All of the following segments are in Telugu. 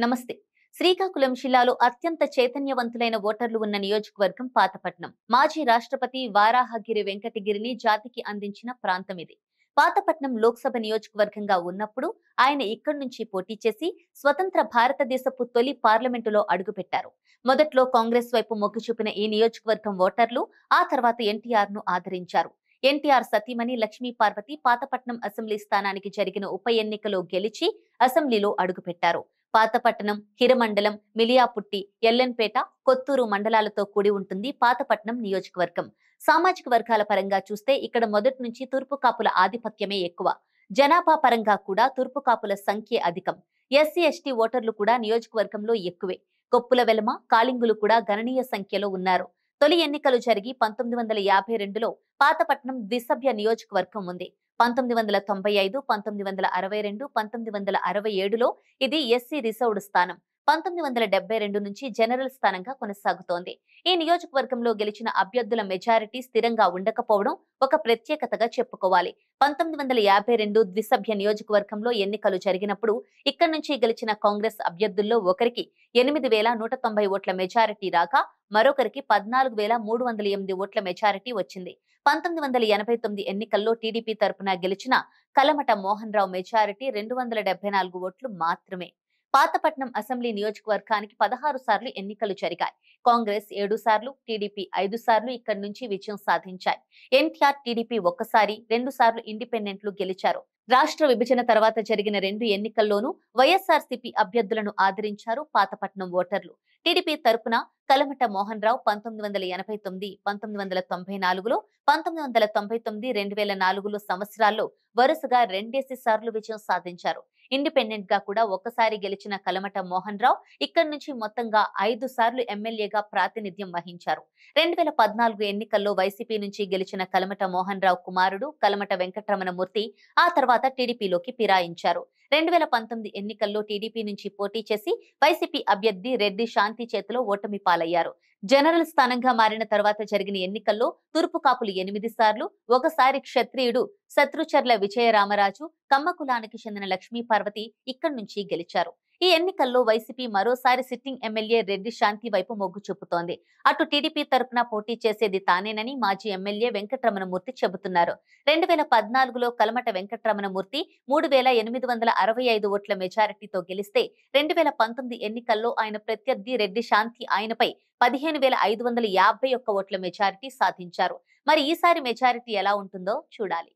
నమస్తే. శ్రీకాకుళం జిల్లాలో అత్యంత చైతన్యవంతులైన ఓటర్లు ఉన్న నియోజకవర్గం పాతపట్నం. మాజీ రాష్ట్రపతి వారాహగిరి వెంకటగిరిని జాతికి అందించిన ప్రాంతం ఇది. పాతపట్నం లోక్సభ నియోజకవర్గంగా ఉన్నప్పుడు ఆయన ఇక్కడి నుంచి పోటీ చేసి స్వతంత్ర భారతదేశపు తొలి పార్లమెంటులో అడుగుపెట్టారు. మొదట్లో కాంగ్రెస్ వైపు మొగ్గు చూపిన ఈ నియోజకవర్గం ఓటర్లు ఆ తర్వాత ఎన్టీఆర్ ను ఆదరించారు. ఎన్టీఆర్ సతీమణి లక్ష్మీ పార్వతి పాతపట్నం అసెంబ్లీ స్థానానికి జరిగిన ఉప ఎన్నికలో గెలిచి అసెంబ్లీలో అడుగుపెట్టారు. పాతపట్నం, హిరమండలం, మిలియాపుట్టి, ఎల్లెన్పేట, కొత్తూరు మండలాలతో కూడి ఉంటుంది పాతపట్నం నియోజకవర్గం. సామాజిక వర్గాల పరంగా చూస్తే ఇక్కడ మొదటి నుంచి తూర్పు కాపుల ఆధిపత్యమే ఎక్కువ. జనాభా పరంగా కూడా తూర్పు కాపుల సంఖ్య అధికం. ఎస్సీ, ఎస్టీ ఓటర్లు కూడా నియోజకవర్గంలో ఎక్కువే. కొప్పుల వెలమ, కాళింగులు కూడా గణనీయ సంఖ్యలో ఉన్నారు. తొలి ఎన్నికలు జరిగి 1952లో పాతపట్నం ద్విసభ్య నియోజకవర్గం ఉంది. 1995, 1962, 1967లో ఇది ఎస్సీ రిజర్వ్డ్ స్థానం. 1972 నుంచి జనరల్ స్థానంగా కొనసాగుతోంది. ఈ నియోజకవర్గంలో గెలిచిన అభ్యర్థుల మెజారిటీ స్థిరంగా ఉండకపోవడం ఒక ప్రత్యేకతగా చెప్పుకోవాలి. 1952 ద్విసభ్య నియోజకవర్గంలో ఎన్నికలు జరిగినప్పుడు ఇక్కడి నుంచి గెలిచిన కాంగ్రెస్ అభ్యర్థుల్లో ఒకరికి 8,190 ఓట్ల మెజారిటీ రాగా మరొకరికి 14,308 ఓట్ల మెజారిటీ వచ్చింది. 1989 ఎన్నికల్లో టీడీపీ తరపున గెలిచిన కలమట మోహన్ రావు మెజారిటీ 274 ఓట్లు మాత్రమే. పాతపట్నం అసెంబ్లీ నియోజకవర్గానికి 16 సార్లు ఎన్నికలు జరిగాయి. కాంగ్రెస్ 7 సార్లు, టీడీపీ 5 సార్లు ఇక్కడి నుంచి విజయం సాధించాయి. ఎన్టీఆర్, టీడీపీ 1 సారి, 2 సార్లు ఇండిపెండెంట్లు గెలిచారు. రాష్ట్ర విభజన తర్వాత జరిగిన 2 ఎన్నికల్లోనూ వైఎస్ఆర్సీపీ అభ్యర్థులను ఆదరించారు పాతపట్నం ఓటర్లు. టీడీపీ తరపున కలమట మోహన్ రావు 1989, 1994లో, 1999, 2004లో సంవత్సరాల్లో వరుసగా 2 సార్లు విజయం సాధించారు. ఇండిపెండెంట్ గా కూడా ఒకసారి గెలిచిన కలమట మోహన్ రావు ఇక్కడి నుంచి మొత్తంగా 5 సార్లు ఎమ్మెల్యేగా ప్రాతినిధ్యం వహించారు. 2014 ఎన్నికల్లో వైసీపీ నుంచి గెలిచిన కలమట మోహన్ రావు కుమారుడు కలమట వెంకటరమణమూర్తి ఆ తర్వాత టీడీపీలోకి ఫిరాయించారు. 2019 ఎన్నికల్లో టీడీపీ నుంచి పోటీ చేసి వైసీపీ అభ్యర్థి రెడ్డి శాంతి చేతిలో ఓటమి పాలయ్యారు. జనరల్ స్థానంగా మారిన తర్వాత జరిగిన ఎన్నికల్లో తూర్పు కాపులు 8 సార్లు, ఒకసారి క్షత్రియుడు శత్రుచర్ల విజయరామరాజు, కమ్మ కులానికి చెందిన లక్ష్మీ పార్వతి ఇక్కడి నుంచి గెలిచారు. ఈ ఎన్నికల్లో వైసీపీ మరోసారి సిట్టింగ్ ఎమ్మెల్యే రెడ్డి శాంతి వైపు మొగ్గు చూపుతోంది. అటు టీడీపీ తరపున పోటీ చేసేది తానేనని మాజీ ఎమ్మెల్యే వెంకటరమణమూర్తి చెబుతున్నారు. 2014లో కలమట వెంకటరమణమూర్తి 3,865 ఓట్ల మెజారిటీతో గెలిస్తే 2019 ఎన్నికల్లో ఆయన ప్రత్యర్థి రెడ్డి శాంతి ఆయనపై 15,551 ఓట్ల మెజారిటీ సాధించారు. మరి ఈసారి మెజారిటీ ఎలా ఉంటుందో చూడాలి.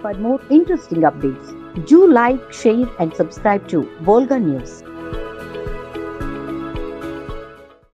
For more interesting updates, do like, share and subscribe to Volga News.